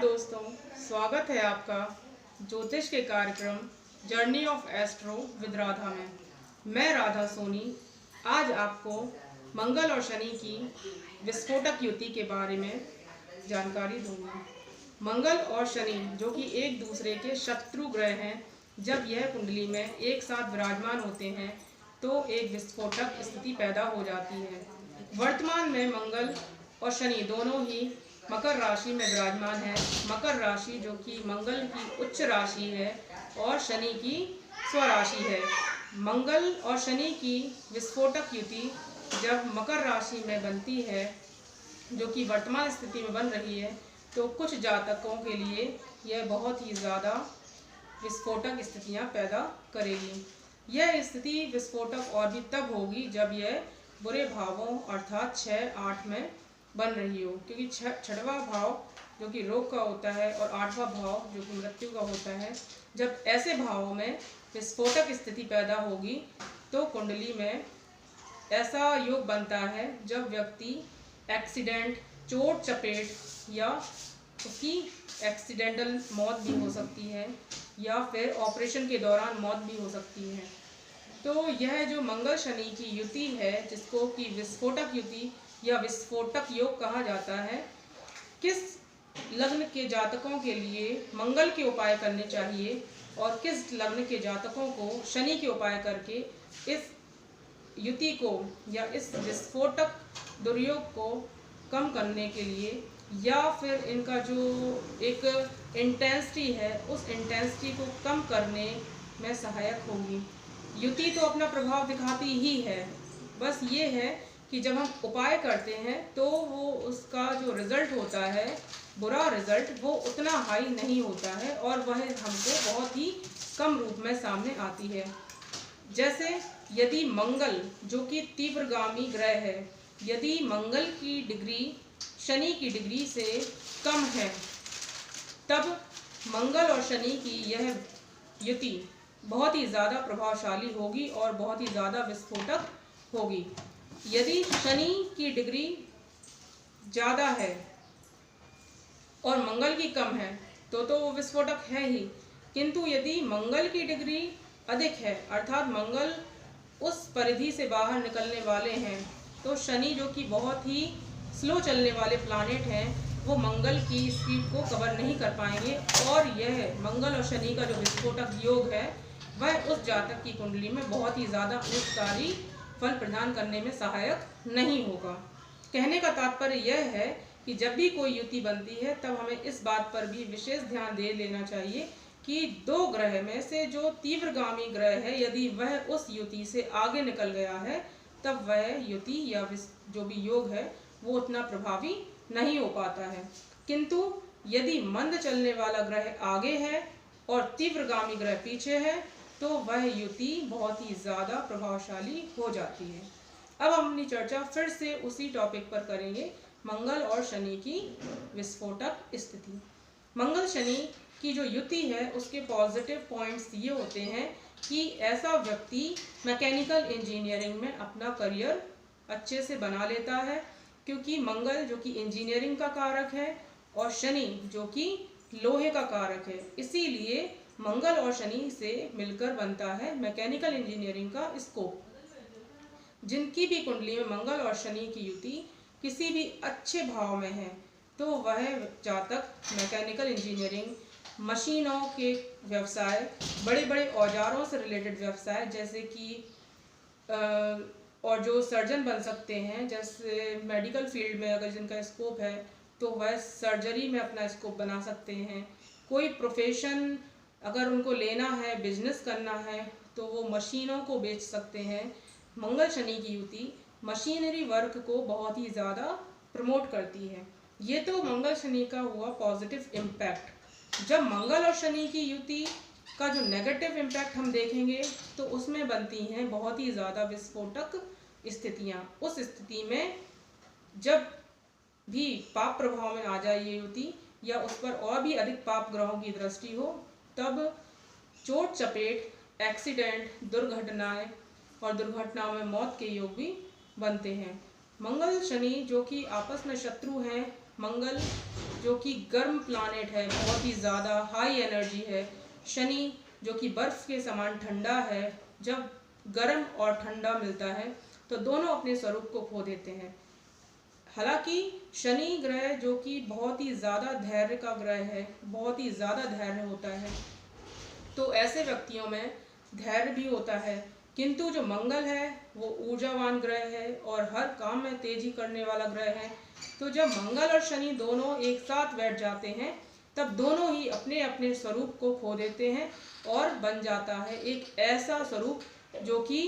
दोस्तों, स्वागत है आपका ज्योतिष के कार्यक्रम journey of astro with Radha में। मैं राधा सोनी आज आपको मंगल और शनि की विस्फोटक युति के बारे में जानकारी दूंगा। मंगल और शनि जो कि एक दूसरे के शत्रु ग्रह हैं, जब यह कुंडली में एक साथ विराजमान होते हैं तो एक विस्फोटक स्थिति पैदा हो जाती है। वर्तमान में मंगल और शनि दोनों ही मकर राशि में विराजमान है। मकर राशि जो कि मंगल की उच्च राशि है और शनि की स्वराशि है। मंगल और शनि की विस्फोटक युति जब मकर राशि में बनती है, जो कि वर्तमान स्थिति में बन रही है, तो कुछ जातकों के लिए यह बहुत ही ज़्यादा विस्फोटक स्थितियां पैदा करेगी। यह स्थिति विस्फोटक और भी तब होगी जब यह बुरे भावों अर्थात 6-8 में बन रही हो, क्योंकि छठवां भाव जो कि रोग का होता है और 8वां भाव जो कि मृत्यु का होता है, जब ऐसे भावों में विस्फोटक स्थिति पैदा होगी तो कुंडली में ऐसा योग बनता है जब व्यक्ति एक्सीडेंट, चोट चपेट या उसकी एक्सीडेंटल मौत भी हो सकती है या फिर ऑपरेशन के दौरान मौत भी हो सकती है। तो यह जो मंगल शनि की युति है, जिसको कि विस्फोटक युति या विस्फोटक योग कहा जाता है, किस लग्न के जातकों के लिए मंगल के उपाय करने चाहिए और किस लग्न के जातकों को शनि के उपाय करके इस युति को या इस विस्फोटक दुर्योग को कम करने के लिए या फिर इनका जो एक इंटेंसिटी है उस इंटेंसिटी को कम करने में सहायक होगी। युति तो अपना प्रभाव दिखाती ही है, बस ये है कि जब हम उपाय करते हैं तो वो उसका जो रिजल्ट होता है, बुरा रिजल्ट, वो उतना हाई नहीं होता है और वह हमको बहुत ही कम रूप में सामने आती है। जैसे यदि मंगल जो कि तीव्रगामी ग्रह है, यदि मंगल की डिग्री शनि की डिग्री से कम है, तब मंगल और शनि की यह युति बहुत ही ज़्यादा प्रभावशाली होगी और बहुत ही ज़्यादा विस्फोटक होगी। यदि शनि की डिग्री ज़्यादा है और मंगल की कम है तो वो विस्फोटक है ही, किंतु यदि मंगल की डिग्री अधिक है अर्थात मंगल उस परिधि से बाहर निकलने वाले हैं, तो शनि जो कि बहुत ही स्लो चलने वाले प्लानेट हैं, वो मंगल की स्पीड को कवर नहीं कर पाएंगे और यह मंगल और शनि का जो विस्फोटक योग है वह उस जातक की कुंडली में बहुत ही ज़्यादा उत्कारी फल प्रदान करने में सहायक नहीं होगा। कहने का तात्पर्य यह है कि जब भी कोई युति बनती है तब हमें इस बात पर भी विशेष ध्यान दे लेना चाहिए कि दो ग्रह में से जो तीव्रगामी ग्रह है, यदि वह उस युति से आगे निकल गया है तब वह युति या जो भी योग है वो उतना प्रभावी नहीं हो पाता है। किंतु यदि मंद चलने वाला ग्रह आगे है और तीव्रगामी ग्रह पीछे है तो वह युति बहुत ही ज़्यादा प्रभावशाली हो जाती है। अब हम अपनी चर्चा फिर से उसी टॉपिक पर करेंगे, मंगल और शनि की विस्फोटक स्थिति। मंगल शनि की जो युति है उसके पॉजिटिव पॉइंट्स ये होते हैं कि ऐसा व्यक्ति मैकेनिकल इंजीनियरिंग में अपना करियर अच्छे से बना लेता है, क्योंकि मंगल जो कि इंजीनियरिंग का कारक है और शनि जो कि लोहे का कारक है, इसीलिए मंगल और शनि से मिलकर बनता है मैकेनिकल इंजीनियरिंग का स्कोप। जिनकी भी कुंडली में मंगल और शनि की युति किसी भी अच्छे भाव में है तो वह जातक मैकेनिकल इंजीनियरिंग, मशीनों के व्यवसाय, बड़े बड़े औजारों से रिलेटेड व्यवसाय जैसे कि और जो सर्जन बन सकते हैं, जैसे मेडिकल फील्ड में अगर जिनका स्कोप है तो वह सर्जरी में अपना स्कोप बना सकते हैं। कोई प्रोफेशन अगर उनको लेना है, बिजनेस करना है, तो वो मशीनों को बेच सकते हैं। मंगल शनि की युति मशीनरी वर्क को बहुत ही ज़्यादा प्रमोट करती है। ये तो मंगल शनि का हुआ पॉजिटिव इम्पैक्ट। जब मंगल और शनि की युति का जो नेगेटिव इम्पैक्ट हम देखेंगे तो उसमें बनती हैं बहुत ही ज़्यादा विस्फोटक स्थितियाँ। उस स्थिति में जब भी पाप प्रभाव में आ जाए ये युति या उस पर और भी अधिक पाप ग्रहों की दृष्टि हो, तब चोट चपेट, एक्सीडेंट, दुर्घटनाएं और दुर्घटनाओं में मौत के योग भी बनते हैं। मंगल शनि जो कि आपस में शत्रु हैं, मंगल जो कि गर्म प्लानेट है, बहुत ही ज़्यादा हाई एनर्जी है। शनि जो कि बर्फ़ के समान ठंडा है। जब गर्म और ठंडा मिलता है तो दोनों अपने स्वरूप को खो देते हैं। हालांकि शनि ग्रह जो कि बहुत ही ज़्यादा धैर्य का ग्रह है, बहुत ही ज़्यादा धैर्य होता है, तो ऐसे व्यक्तियों में धैर्य भी होता है। किंतु जो मंगल है वो ऊर्जावान ग्रह है और हर काम में तेजी करने वाला ग्रह है। तो जब मंगल और शनि दोनों एक साथ बैठ जाते हैं तब दोनों ही अपने अपने स्वरूप को खो देते हैं और बन जाता है एक ऐसा स्वरूप जो कि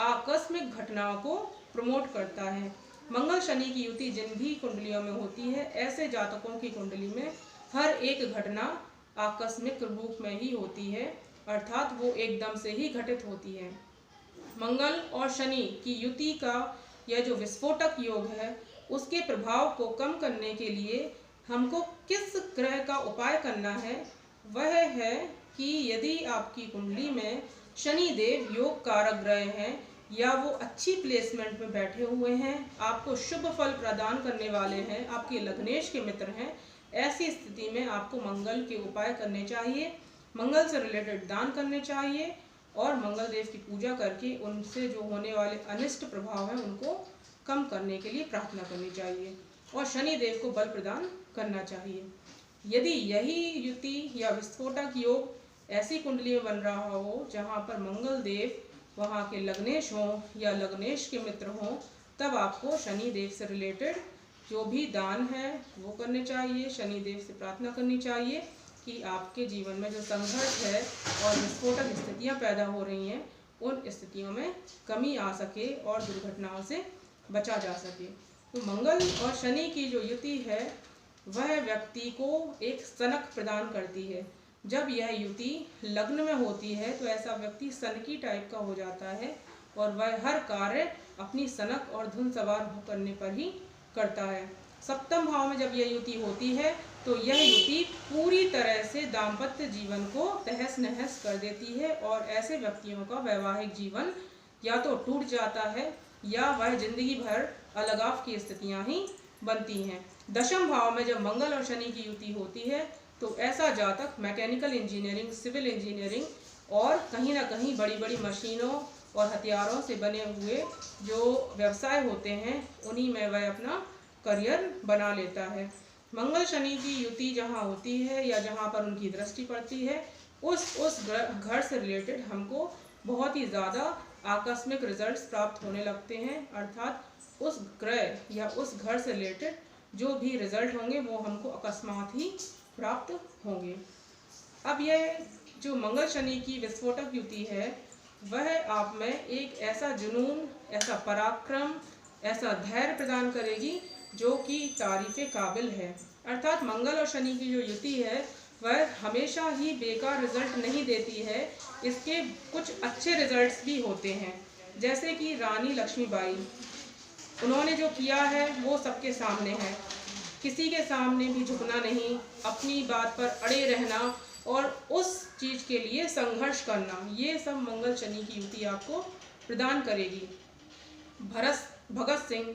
आकस्मिक घटनाओं को प्रमोट करता है। मंगल शनि की युति जिन भी कुंडलियों में होती है, ऐसे जातकों की कुंडली में हर एक घटना आकस्मिक रूप में ही होती है, अर्थात वो एकदम से ही घटित होती है। मंगल और शनि की युति का यह जो विस्फोटक योग है, उसके प्रभाव को कम करने के लिए हमको किस ग्रह का उपाय करना है, वह है कि यदि आपकी कुंडली में शनि देव योग कारक ग्रह हैं या वो अच्छी प्लेसमेंट में बैठे हुए हैं, आपको शुभ फल प्रदान करने वाले हैं, आपके लग्नेश के मित्र हैं, ऐसी स्थिति में आपको मंगल के उपाय करने चाहिए, मंगल से रिलेटेड दान करने चाहिए और मंगल देव की पूजा करके उनसे जो होने वाले अनिष्ट प्रभाव हैं उनको कम करने के लिए प्रार्थना करनी चाहिए और शनि देव को बल प्रदान करना चाहिए। यदि यही युति या विस्फोटक योग ऐसी कुंडली में बन रहा हो जहाँ पर मंगल देव वहाँ के लग्नेश हों या लग्नेश के मित्र हों, तब आपको शनि देव से रिलेटेड जो भी दान है वो करने चाहिए, शनि देव से प्रार्थना करनी चाहिए कि आपके जीवन में जो संघर्ष है और विस्फोटक स्थितियाँ पैदा हो रही हैं, उन स्थितियों में कमी आ सके और दुर्घटनाओं से बचा जा सके। तो मंगल और शनि की जो युति है वह व्यक्ति को एक सनक प्रदान करती है। जब यह युति लग्न में होती है तो ऐसा व्यक्ति सनकी टाइप का हो जाता है और वह हर कार्य अपनी सनक और धुन सवार करने पर ही करता है। सप्तम भाव में जब यह युति होती है तो यह युति पूरी तरह से दाम्पत्य जीवन को तहस नहस कर देती है और ऐसे व्यक्तियों का वैवाहिक जीवन या तो टूट जाता है या वह जिंदगी भर अलगाव की स्थितियां ही बनती हैं। दशम भाव में जब मंगल और शनि की युति होती है तो ऐसा जातक मैकेनिकल इंजीनियरिंग, सिविल इंजीनियरिंग और कहीं ना कहीं बड़ी बड़ी मशीनों और हथियारों से बने हुए जो व्यवसाय होते हैं उन्हीं में वह अपना करियर बना लेता है। मंगल शनि की युति जहाँ होती है या जहाँ पर उनकी दृष्टि पड़ती है उस घर से रिलेटेड हमको बहुत ही ज़्यादा आकस्मिक रिजल्ट्स प्राप्त होने लगते हैं, अर्थात उस ग्रह या उस घर से रिलेटेड जो भी रिजल्ट होंगे वो हमको अकस्मात ही प्राप्त होंगे। अब यह जो मंगल शनि की विस्फोटक युति है वह आप में एक ऐसा जुनून, ऐसा पराक्रम, ऐसा धैर्य प्रदान करेगी जो कि तारीफ़े काबिल है। अर्थात मंगल और शनि की जो युति है वह हमेशा ही बेकार रिजल्ट नहीं देती है, इसके कुछ अच्छे रिजल्ट्स भी होते हैं। जैसे कि रानी लक्ष्मीबाई, उन्होंने जो किया है वो सबके सामने है, किसी के सामने भी झुकना नहीं, अपनी बात पर अड़े रहना और उस चीज़ के लिए संघर्ष करना, ये सब मंगल शनि की युति आपको प्रदान करेगी। भगत सिंह,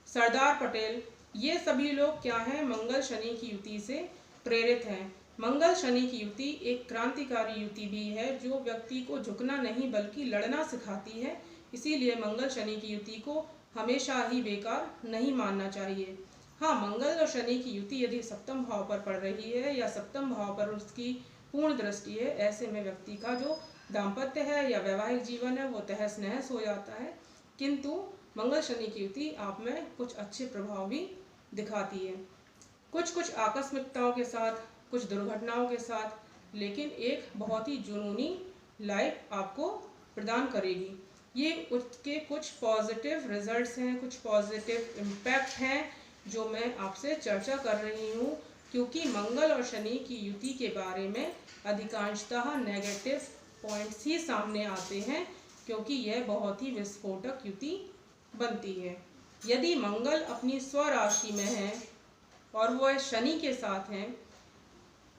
सरदार पटेल, ये सभी लोग क्या हैं, मंगल शनि की युति से प्रेरित हैं। मंगल शनि की युति एक क्रांतिकारी युति भी है जो व्यक्ति को झुकना नहीं बल्कि लड़ना सिखाती है। इसीलिए मंगल शनि की युति को हमेशा ही बेकार नहीं मानना चाहिए। हाँ, मंगल और शनि की युति यदि सप्तम भाव पर पड़ रही है या सप्तम भाव पर उसकी पूर्ण दृष्टि है, ऐसे में व्यक्ति का जो दाम्पत्य है या वैवाहिक जीवन है वो तहस नहस हो जाता है। किंतु मंगल शनि की युति आप में कुछ अच्छे प्रभाव भी दिखाती है, कुछ आकस्मिकताओं के साथ, कुछ दुर्घटनाओं के साथ, लेकिन एक बहुत ही जुनूनी लाइफ आपको प्रदान करेगी। ये उसके कुछ पॉजिटिव रिजल्ट्स हैं, कुछ पॉजिटिव इम्पैक्ट हैं जो मैं आपसे चर्चा कर रही हूँ, क्योंकि मंगल और शनि की युति के बारे में अधिकांशतः नेगेटिव पॉइंट्स ही सामने आते हैं, क्योंकि यह बहुत ही विस्फोटक युति बनती है। यदि मंगल अपनी स्वराशि में है और वह शनि के साथ हैं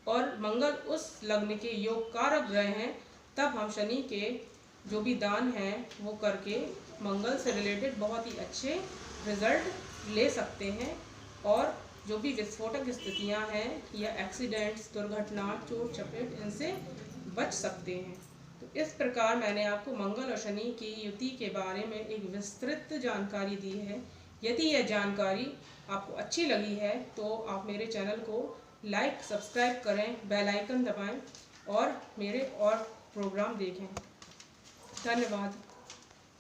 और मंगल उस लग्न के योग कारक ग्रह हैं, तब हम शनि के जो भी दान हैं वो करके मंगल से रिलेटेड बहुत ही अच्छे रिजल्ट ले सकते हैं और जो भी विस्फोटक स्थितियां हैं या एक्सीडेंट्स, दुर्घटना, चोट चपेट, इनसे बच सकते हैं। तो इस प्रकार मैंने आपको मंगल और शनि की युति के बारे में एक विस्तृत जानकारी दी है। यदि यह जानकारी आपको अच्छी लगी है तो आप मेरे चैनल को लाइक, सब्सक्राइब करें, बेल आइकन दबाएं और मेरे और प्रोग्राम देखें। धन्यवाद।